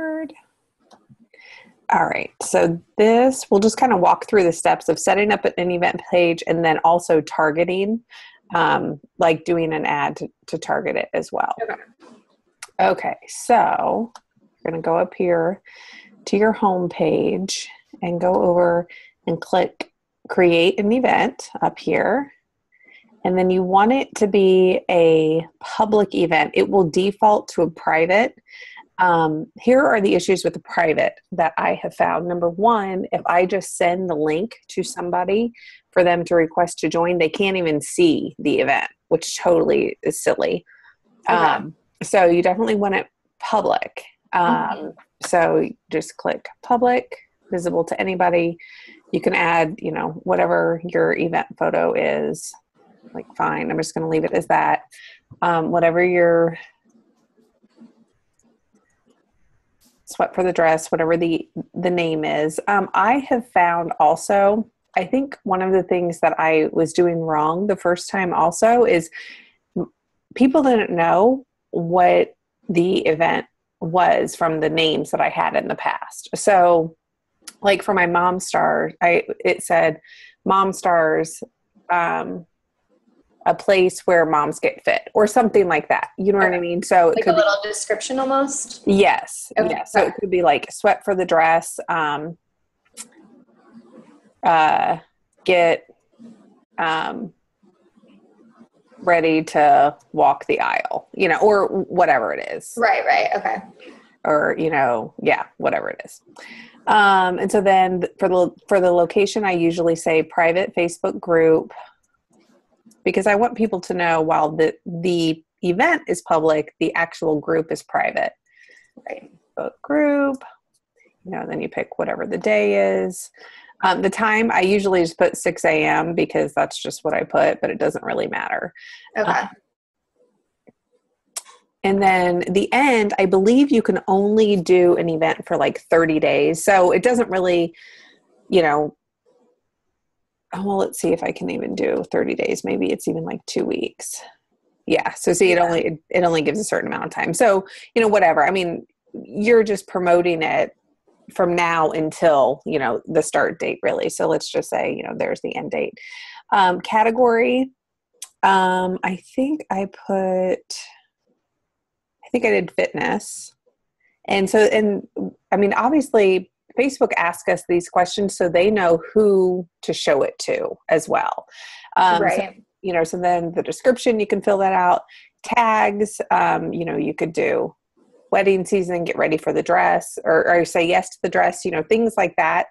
Word. All right. So this, we'll just kind of walk through the steps of setting up an event page and then also targeting, like doing an ad to target it as well. Okay. So you're going to go up here to your home page and go over and click create an event up here. And then you want it to be a public event. It will default to a private. Here are the issues with the private that I have found. Number one, if I just send the link to somebody for them to request to join, they can't even see the event, which totally is silly. So you definitely want it public. So just click public, visible to anybody. You can add, whatever your event photo is. Like, fine, I'm just going to leave it as that. Whatever your sweat for the dress, whatever the name is. I have found also, I think one of the things that I was doing wrong the first time also is people didn't know what the event was from the names that I had in the past. So like for my Mom Star, it said Mom Stars, a place where moms get fit or something like that. You know what I mean? So it like could a little description almost. Yes. Okay. Yeah. So it could be like sweat for the dress, get, ready to walk the aisle, or whatever it is. Right. Okay. Or, whatever it is. And so then for the location, I usually say private Facebook group, because I want people to know while the event is public, the actual group is private. Right. Book group, then you pick whatever the day is. The time, I usually just put 6 a.m. because that's just what I put, but it doesn't really matter. Okay. And then the end, I believe you can only do an event for like 30 days. So it doesn't really, well, let's see if I can even do 30 days. Maybe it's even like 2 weeks. Yeah. So see, it only gives a certain amount of time. So, whatever. I mean, you're just promoting it from now until, the start date really. So let's just say, there's the end date. Category. I think I did fitness. And so, obviously Facebook asks us these questions so they know who to show it to as well. Right. So then the description, you can fill that out. Tags, you could do wedding season, get ready for the dress, or say yes to the dress, things like that.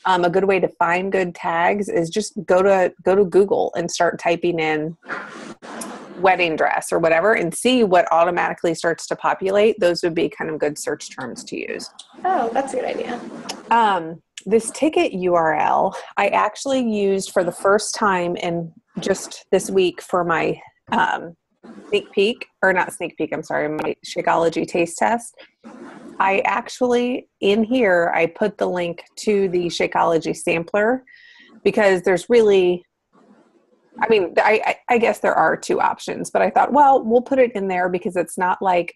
A good way to find good tags is just go to Google and start typing in wedding dress or whatever and see what automatically starts to populate. Those would be kind of good search terms to use. Oh, that's a good idea. This ticket URL I actually used for the first time in just this week for my my Shakeology taste test. I actually, in here, I put the link to the Shakeology sampler because there's really, I guess there are two options, but I thought, well, we'll put it in there because it's not like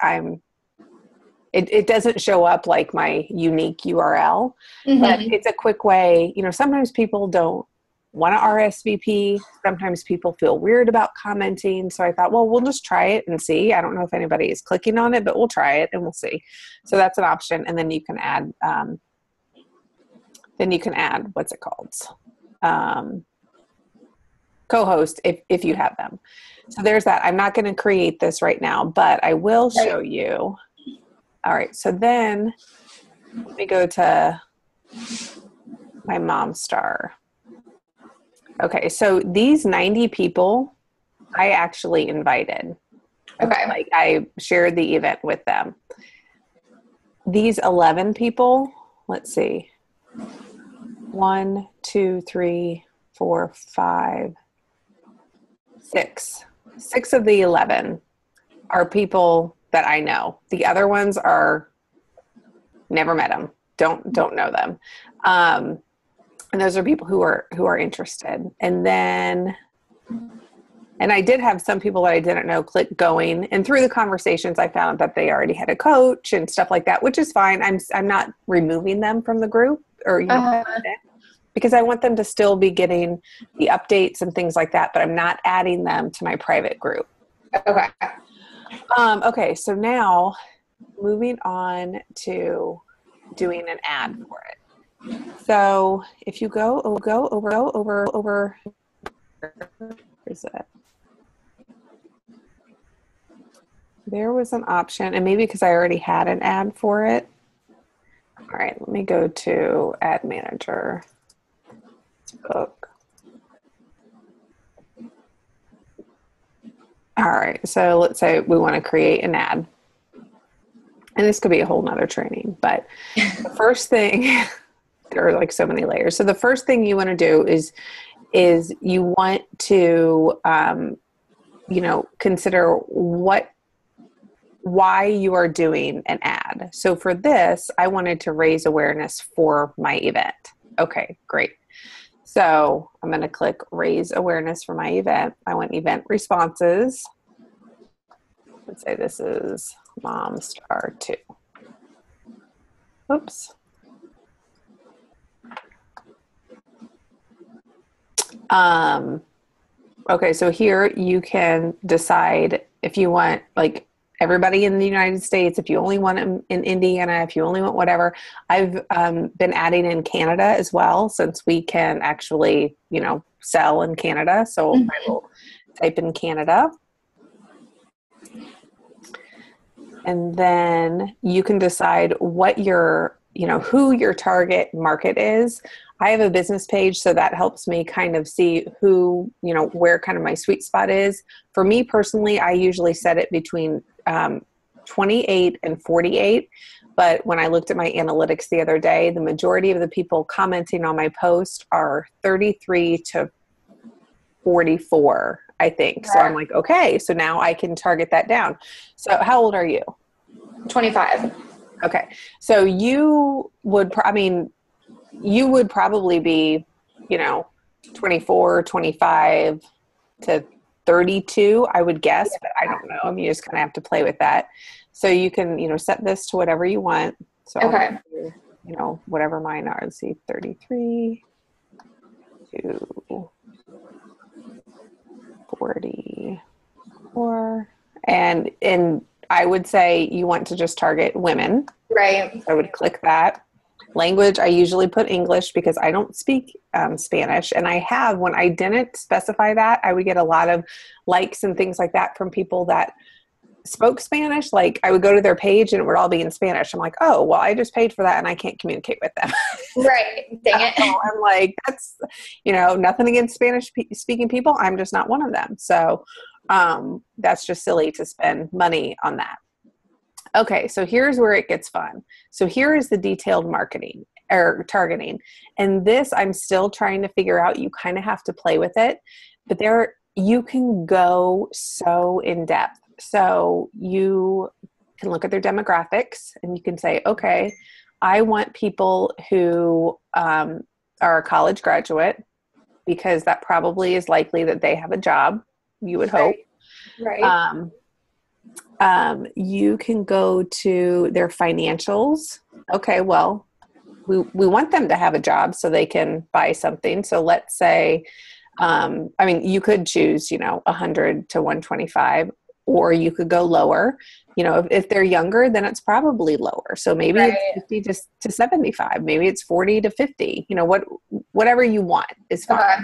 it doesn't show up like my unique URL, but it's a quick way. Sometimes people don't want to RSVP. Sometimes people feel weird about commenting. So I thought, well, we'll just try it and see. I don't know if anybody is clicking on it, but we'll try it and we'll see. So that's an option. And then you can add, what's it called? Co-host if you have them. So there's that. I'm not going to create this right now, but I will show you. All right. So then let me go to my Mom Star. Okay. So these 90 people I actually invited. Okay. Like I shared the event with them. These 11 people, let's see. 1, 2, 3, 4, 5, 6. 6 of the 11 are people that I know. The other ones are never met them. Don't know them. And those are people who are interested. And then And I did have some people that I didn't know click going, and through the conversations, I found that they already had a coach and stuff like that, which is fine. I'm not removing them from the group or, because I want them to still be getting the updates and things like that, but I'm not adding them to my private group. Okay. Okay. So now moving on to doing an ad for it. So if you go over, where's that? There was an option, and maybe because I already had an ad for it. All right, let me go to Ad Manager, book. All right, so let's say we want to create an ad. And this could be a whole nother training, but the first thing, there are like so many layers. So the first thing you want to do is you want to, consider why you are doing an ad. So for this, I wanted to raise awareness for my event. Okay, great. So I'm going to click raise awareness for my event. I want event responses. Let's say this is Mom Star 2. Oops. Okay, so here you can decide if you want like everybody in the United States, if you only want them in Indiana, if you only want whatever. I've been adding in Canada as well, since we can actually, sell in Canada. So I will type in Canada. And then you can decide what your, who your target market is. I have a business page, so that helps me kind of see who, where kind of my sweet spot is. For me personally, I usually set it between 28 and 48. But when I looked at my analytics the other day, the majority of the people commenting on my post are 33 to 44, I think. So I'm like, okay, so now I can target that down. So how old are you? 25. Okay. So you would probably be, 24, 25 to 32, I would guess, but I don't know. You just kind of have to play with that. So you can, set this to whatever you want. So, okay. Whatever mine are. Let's see, 33 to 44. And I would say you want to just target women. Right. I would click that. Language, I usually put English because I don't speak Spanish. And when I didn't specify that, I would get a lot of likes and things like that from people that spoke Spanish. Like I would go to their page and it would all be in Spanish. I'm like, oh, well, I just paid for that and I can't communicate with them. Right. Dang it. So I'm like, that's, nothing against Spanish speaking people. I'm just not one of them. So that's just silly to spend money on that. Okay, so here's where it gets fun. So here is the detailed marketing or targeting. And this I'm still trying to figure out. You kind of have to play with it, but you can go so in depth. So you can look at their demographics and you can say, okay, I want people who are a college graduate, because that probably is likely that they have a job, you would hope. Right. You can go to their financials. Okay, well, we want them to have a job so they can buy something. So let's say, you could choose, 100 to 125, or you could go lower. If they're younger, then it's probably lower. So maybe it's 50 to 75. Maybe it's 40 to 50. Whatever you want is fine. Okay.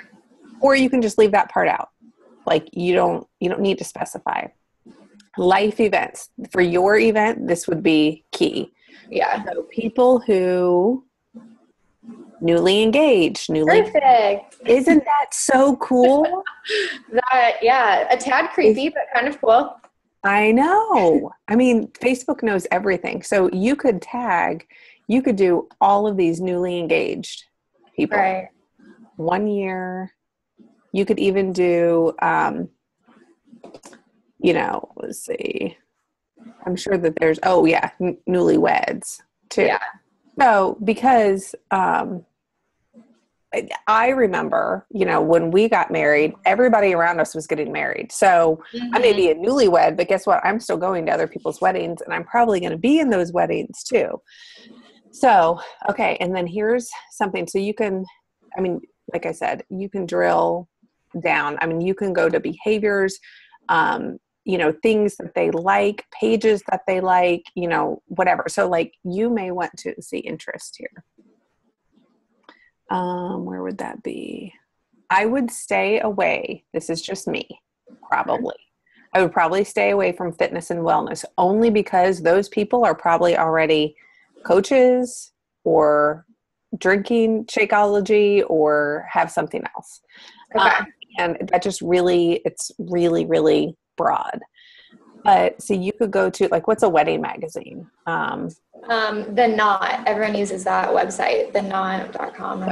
Or you can just leave that part out. Like you don't need to specify. Life events. For your event, this would be key. Yeah. So people who newly engaged, Perfect. Isn't that so cool? A tad creepy, but kind of cool. I know. Facebook knows everything. So you could do all of these newly engaged people. Right. 1 year. You could even do, let's see. I'm sure that there's, newlyweds too. Yeah. So because, I remember, when we got married, everybody around us was getting married. So I may be a newlywed, but guess what? I'm still going to other people's weddings, and I'm probably going to be in those weddings too. So, okay. And then here's something. So you can, like I said, you can drill down. You can go to behaviors, things that they like, pages that they like, whatever. So like you may want to see interest here. Where would that be? I would stay away. This is just me, probably. I would probably stay away from fitness and wellness only because those people are probably already coaches or drinking Shakeology or have something else. Okay. And that just it's really, really broad. But so you could go to what's a wedding magazine? The Knot. Everyone uses that website, theknot.com.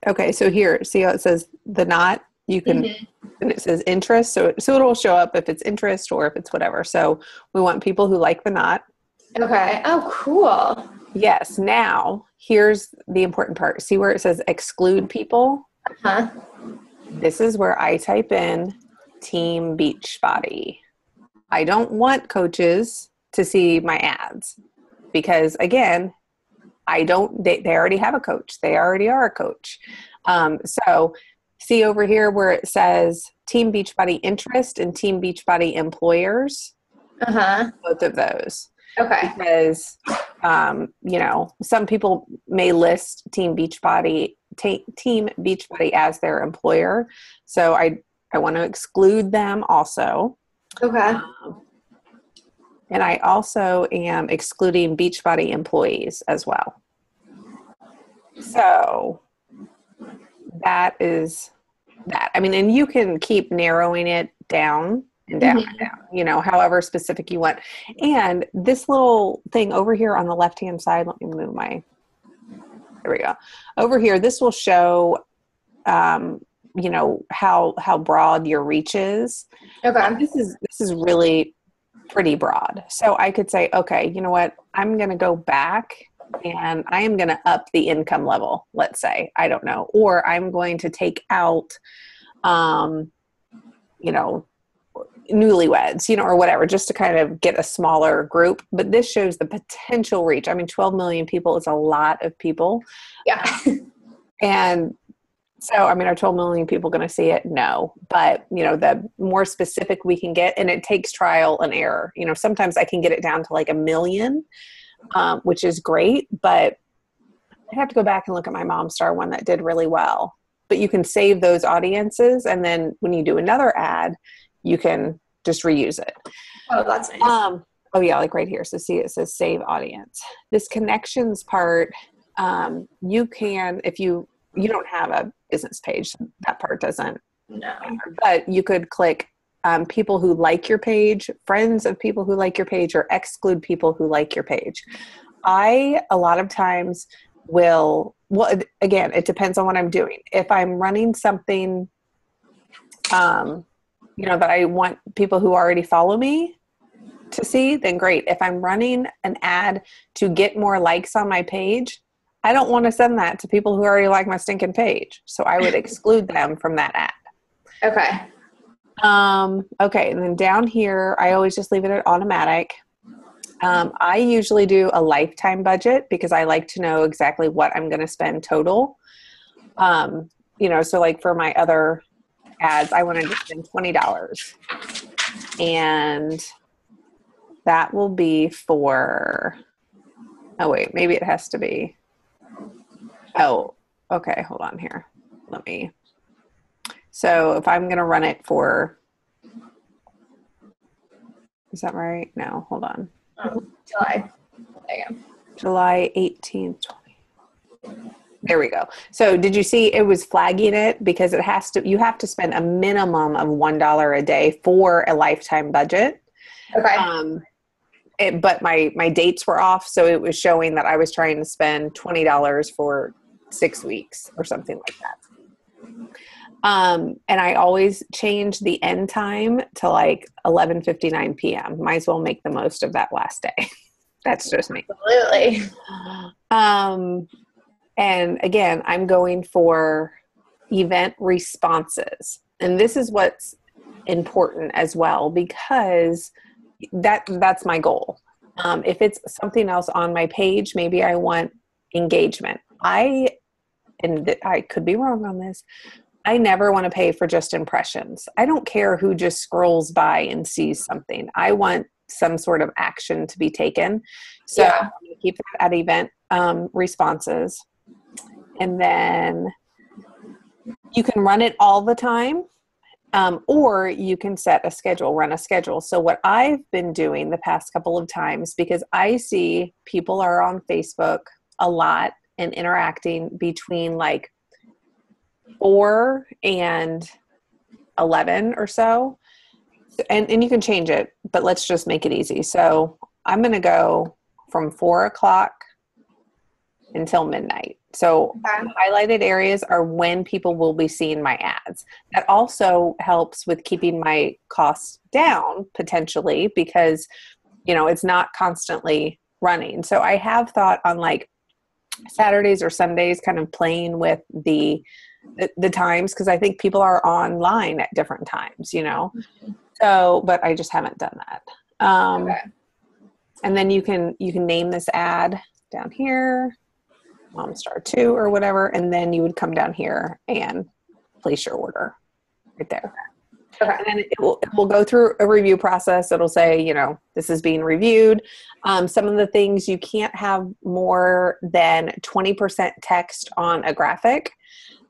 Okay. So here, see how it says The Knot? You can, and it says interest. So it'll show up if it's interest or if it's whatever. So we want people who like The Knot. Okay. Oh, cool. Yes. Now here's the important part. See where it says exclude people? Uh-huh. This is where I type in Team Beachbody. I don't want coaches to see my ads because again, they already have a coach. They already are a coach. So see over here where it says Team Beachbody interest and Team Beachbody employers. Uh-huh. Both of those. Okay. Because, some people may list Team Beachbody as their employer. So I want to exclude them also. Okay. And I also am excluding Beachbody employees as well. So that is that. And you can keep narrowing it down and down and down, however specific you want. And this little thing over here on the left-hand side, let me move there we go. Over here, this will show, how broad your reach is. Okay. This is really pretty broad. So I could say, okay, you know what? I'm going to go back and I am going to up the income level, let's say, I don't know, or I'm going to take out, newlyweds, or whatever, just to kind of get a smaller group. But this shows the potential reach. 12 million people is a lot of people. Yeah. And so, are 12 million people going to see it? No. But, the more specific we can get, and it takes trial and error. Sometimes I can get it down to like 1 million, which is great. But I'd have to go back and look at my Momstar one that did really well. But you can save those audiences. And then when you do another ad, you can just reuse it. Oh, that's nice. Oh yeah, like right here. So see, it says save audience. This connections part, you can, if you don't have a business page, that part doesn't matter, but you could click people who like your page, friends of people who like your page, or exclude people who like your page. I, a lot of times again, it depends on what I'm doing. If I'm running something, that I want people who already follow me to see, then great. If I'm running an ad to get more likes on my page, I don't want to send that to people who already like my stinking page. So I would exclude them from that ad. Okay. Okay. And then down here, I always just leave it at automatic. I usually do a lifetime budget because I like to know exactly what I'm going to spend total. So like for my other ads, I wanted to spend $20, and that will be for, oh wait, maybe it has to be, oh, okay, hold on here. So if I'm going to run it for, is that right? No, hold on. July. There you go. July 18th, 20. There we go. So did you see it was flagging it because you have to spend a minimum of $1 a day for a lifetime budget. Okay. But my dates were off. So it was showing that I was trying to spend $20 for 6 weeks or something like that. And I always change the end time to like 11:59 p.m. Might as well make the most of that last day. That's just me. Absolutely. And again, I'm going for event responses. And this is what's important as well, because that's my goal. If it's something else on my page, maybe I want engagement. I could be wrong on this. I never want to pay for just impressions. I don't care who just scrolls by and sees something. I want some sort of action to be taken. So I'm going to keep that at event responses. And then you can run it all the time, or you can set a schedule, run a schedule. So what I've been doing the past couple of times, because I see people are on Facebook a lot and interacting between like 4 and 11 or so. And you can change it, but let's just make it easy. So I'm going to go from 4 o'clock until midnight. So highlighted areas are when people will be seeing my ads. That also helps with keeping my costs down potentially, because, you know, it's not constantly running. So I have thought on like Saturdays or Sundays kind of playing with the times, because I think people are online at different times, you know. So, but I just haven't done that. And then you can name this ad down here, Mom Star 2 or whatever, and then you would come down here and place your order right there. Okay. And then it will go through a review process. It'll say, you know, this is being reviewed. Some of the things, you can't have more than 20% text on a graphic.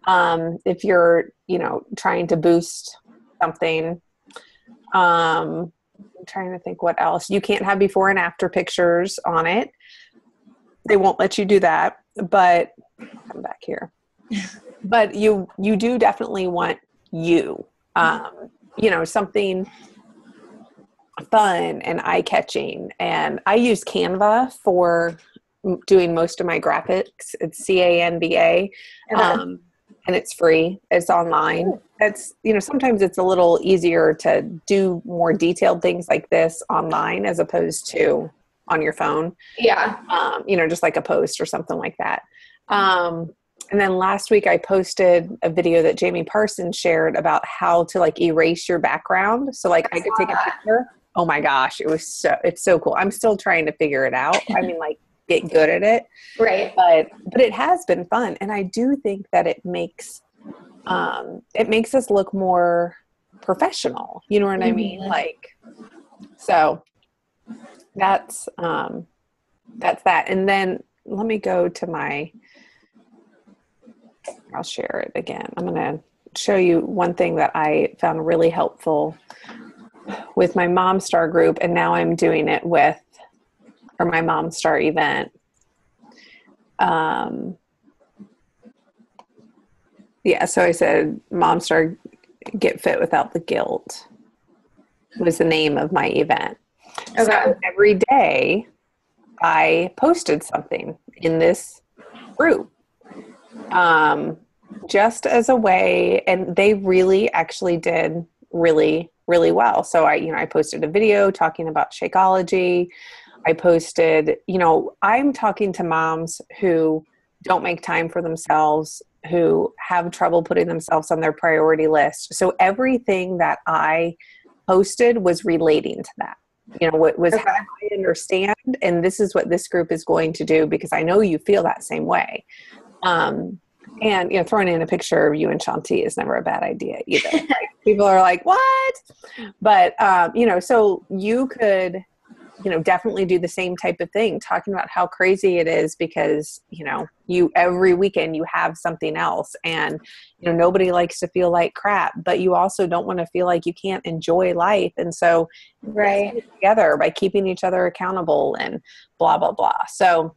If you're, you know, trying to boost something. I'm trying to think what else. You can't have before and after pictures on it. They won't let you do that, but come back here. But you do definitely want you know, something fun and eye-catching. And I use Canva for doing most of my graphics. It's Canva. And it's free. It's online. It's, you know, sometimes it's a little easier to do more detailed things like this online as opposed to on your phone. Yeah. You know, just like a post or something like that. And then last week I posted a video that Jamie Parsons shared about how to like erase your background. So like I could take a picture. Oh my gosh. It's so cool. I'm still trying to figure it out. I mean, like, get good at it. Right. But it has been fun. And I do think that it makes us look more professional. You know what I mean? Like, so that's that. And then let me go to I'll share it again. I'm going to show you one thing that I found really helpful with my Mom Star group. And now I'm doing it for my Mom Star event. Yeah, so I said Mom Star Get Fit Without the Guilt was the name of my event. Okay. So every day I posted something in this group, just as a way, and they really actually did really, really well. So I posted a video talking about Shakeology. I posted, you know, I'm talking to moms who don't make time for themselves, who have trouble putting themselves on their priority list. So everything that I posted was relating to that. You know, what was how I understand, and this is what this group is going to do, because I know you feel that same way. And, you know, throwing in a picture of you and Shanti is never a bad idea either. Like, people are like, what? But, you know, so you could, you know, definitely do the same type of thing, talking about how crazy it is because, you know, every weekend you have something else, and, you know, nobody likes to feel like crap, but you also don't want to feel like you can't enjoy life. And so right together by keeping each other accountable and blah, blah, blah. So,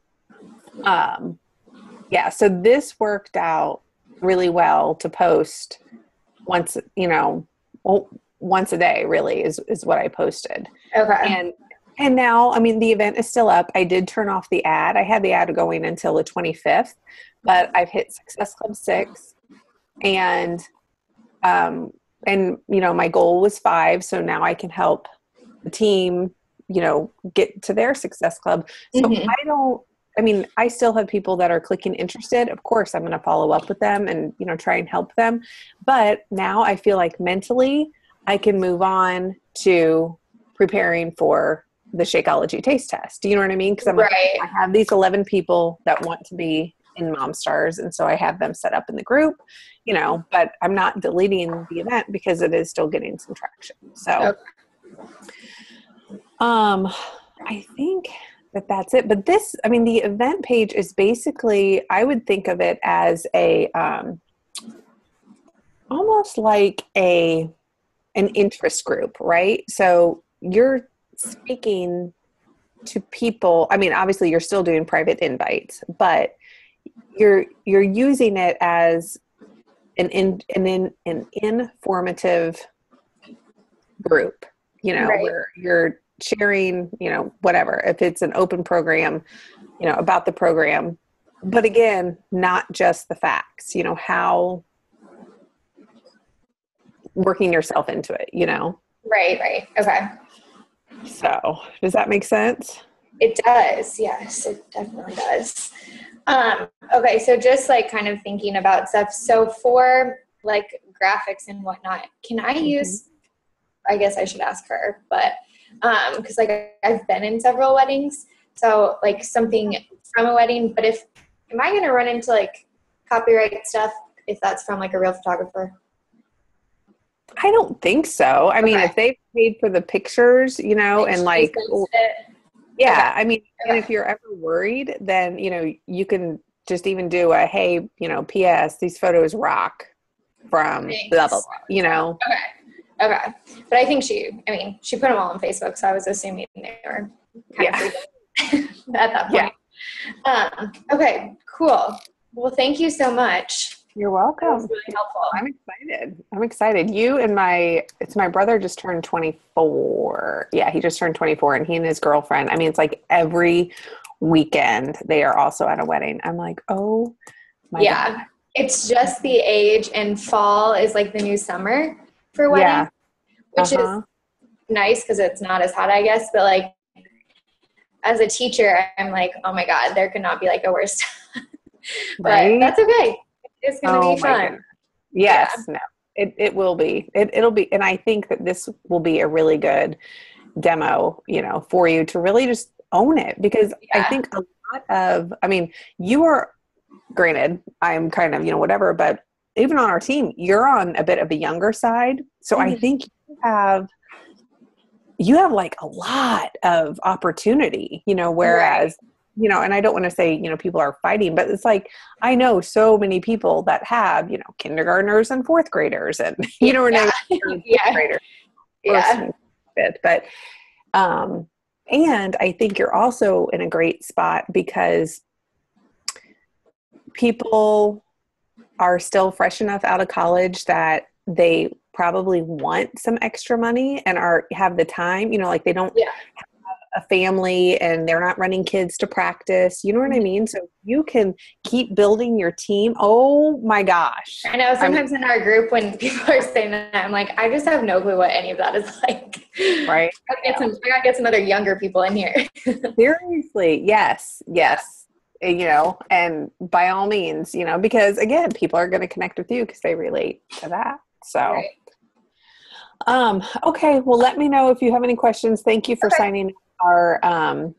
yeah, so this worked out really well to post once, you know, once a day really is what I posted. Okay. And now, I mean, the event is still up. I did turn off the ad. I had the ad going until the 25th, but I've hit Success Club 6, and you know, my goal was 5. So now I can help the team, you know, get to their Success Club. So I mean, I still have people that are clicking interested. Of course, I'm going to follow up with them and, try and help them. But now I feel like mentally I can move on to preparing for the Shakeology taste test. Do you know what I mean? Because I'm like, I have these 11 people that want to be in Mom Stars. And so I have them set up in the group, but I'm not deleting the event because it is still getting some traction. So, I think that's it. But the event page is basically, I would think of it as almost like an interest group, right? So you're speaking to people. I mean, obviously you're still doing private invites, but you're using it as an informative group, where you're sharing, whatever, if it's an open program, about the program, but again, not just the facts, how working yourself into it, Right. Okay. So does that make sense? It does. Yes, it definitely does. Okay. So just like kind of thinking about stuff. So for like graphics and whatnot, can I use, I guess I should ask her, but, cause like I've been in several weddings, so like something from a wedding, but am I going to run into like copyright stuff if that's from like a real photographer? I don't think so. I mean, if they paid for the pictures, and like, yeah, I mean, and if you're ever worried, then, you can just even do a, hey, PS, these photos rock from blah, blah, blah, Okay. But I think she put them all on Facebook, so I was assuming they were kind of at that point. Yeah. Okay, cool. Well, thank you so much. You're welcome. That was really helpful. I'm excited. It's my brother just turned 24. Yeah, he just turned 24, and he and his girlfriend, I mean, it's like every weekend they are also at a wedding. I'm like, oh my God. It's just the age, and fall is like the new summer for weddings, which is nice because it's not as hot, I guess. But like, as a teacher, I'm like, oh my God, there could not be like a worse time. But that's okay. It's going to be fun. Yes, no, it will be. It'll be, and I think that this will be a really good demo, for you to really just own it, because I think a lot of, you are, granted, I'm kind of, whatever, but even on our team, you're on a bit of a younger side. So I think you have like a lot of opportunity, whereas, and I don't want to say, people are fighting, but it's like, I know so many people that have, kindergartners and fourth graders and, you know what I mean? Graders, but, and I think you're also in a great spot because people are still fresh enough out of college that they probably want some extra money and have the time, like they don't have a family and they're not running kids to practice. You know what I mean? So you can keep building your team. Oh my gosh. I know sometimes in our group when people are saying that, I'm like, I just have no clue what any of that is like. Right. I gotta get some other younger people in here. Seriously. Yes. And by all means, because again, people are going to connect with you because they relate to that. So, okay. Well, let me know if you have any questions. Thank you for signing our